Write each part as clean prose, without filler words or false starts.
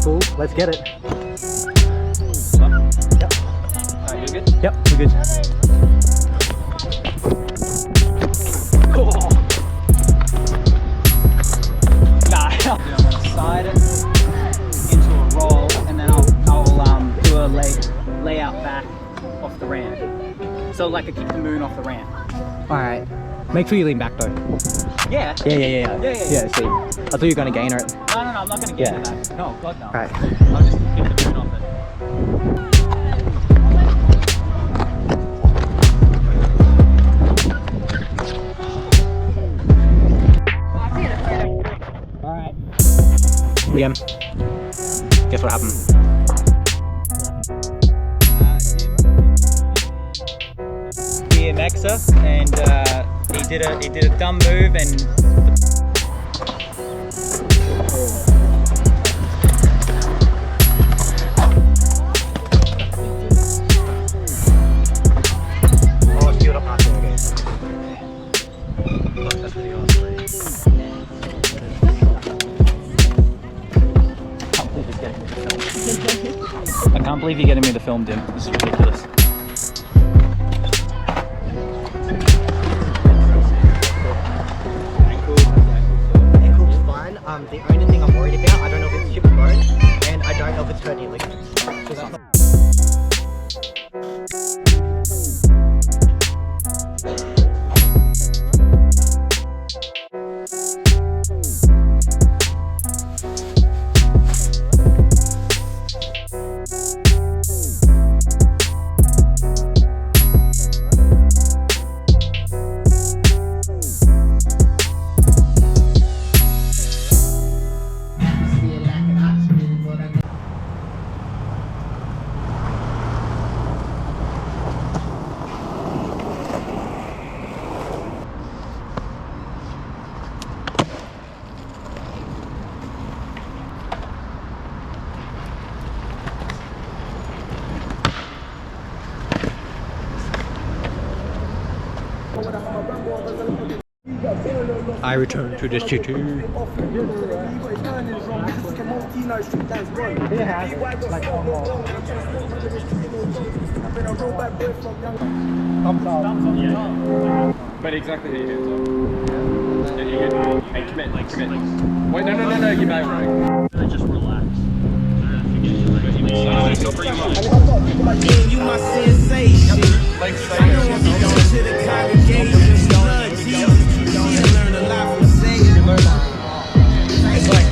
Cool, let's get it. Yep. Alright, you good? Yep, we're good. Oh. Nah, I'm gonna slide it into a roll, and then I'll do a layout back off the ramp. So like I kick the moon off the ramp. Alright. Make sure you lean back though. Yeah. Yeah, see. I thought you were gonna gain it. No, I'm not gonna get into that. No, God no. Alright. I'll just kick the moon off it. Alright. Liam, guess what happened? BMXer, and he did a dumb move and. I can't believe you're getting me the film, Dim. This is ridiculous. Ankle's fine. The only thing I'm worried about, I don't know if it's chipped bone, and I don't know if it's hurt any ligaments. So that's not I return to this city. But exactly how you hands up. And you get, and commit. Wait, no, you may right. Just relax. Stop your mind. You my sensation. I know I'm going to the congregation. Lord Jesus, you learn a lot from Satan. It's like,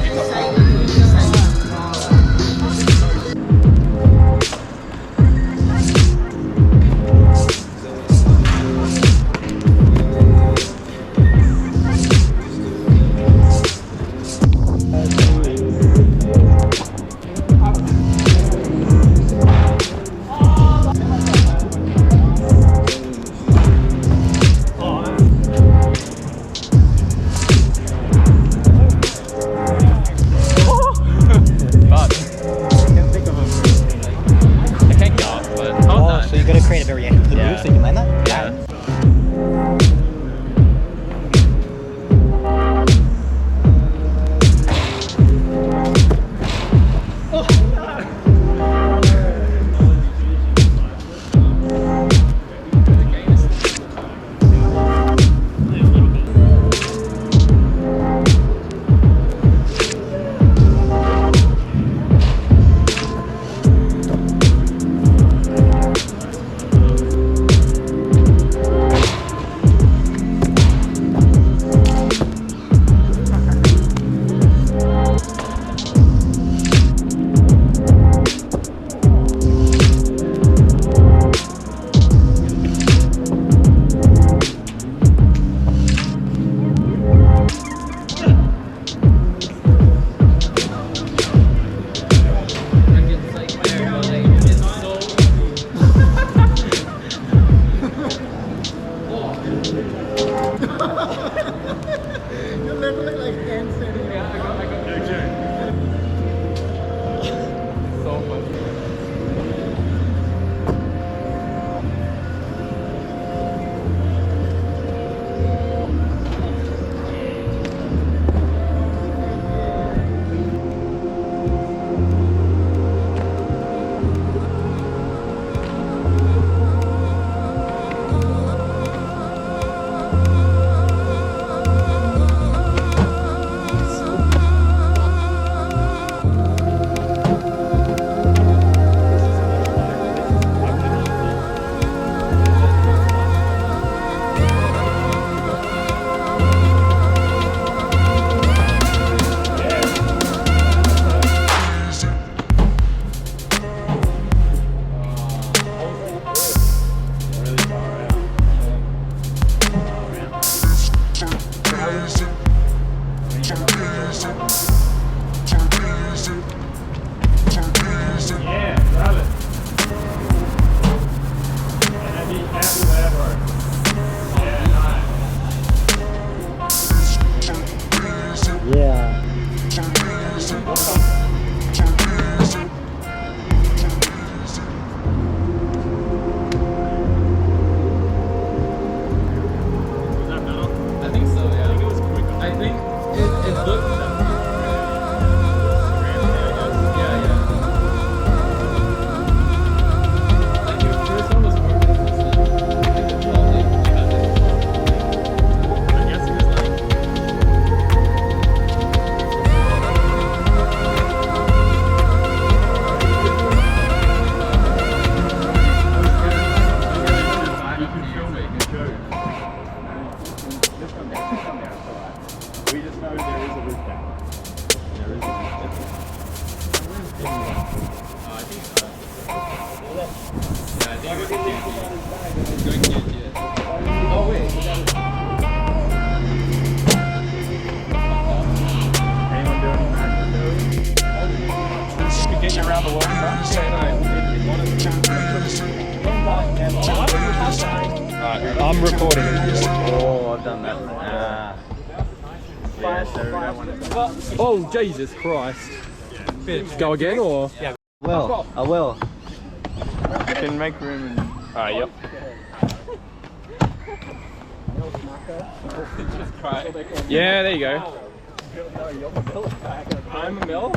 Oh wait. Anyone doing that? Could get you around the world, I'm recording. Oh, I've done that. Yeah, so that one. Oh Jesus Christ! Go again or? Yeah. Well, I will. Can make room and. Alright, yep. Yeah, there you go. I'm a mill.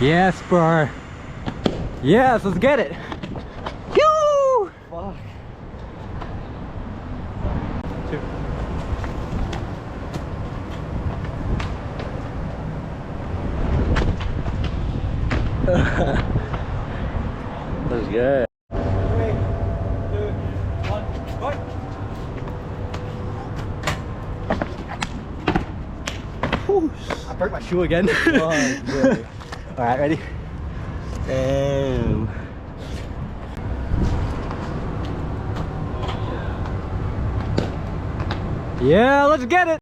Yes, bro. Yes, let's get it. Yoo! Fuck. Two. Let's go. 3, 2, 1, go! I broke my shoe again. Alright, ready? Damn. Yeah, let's get it.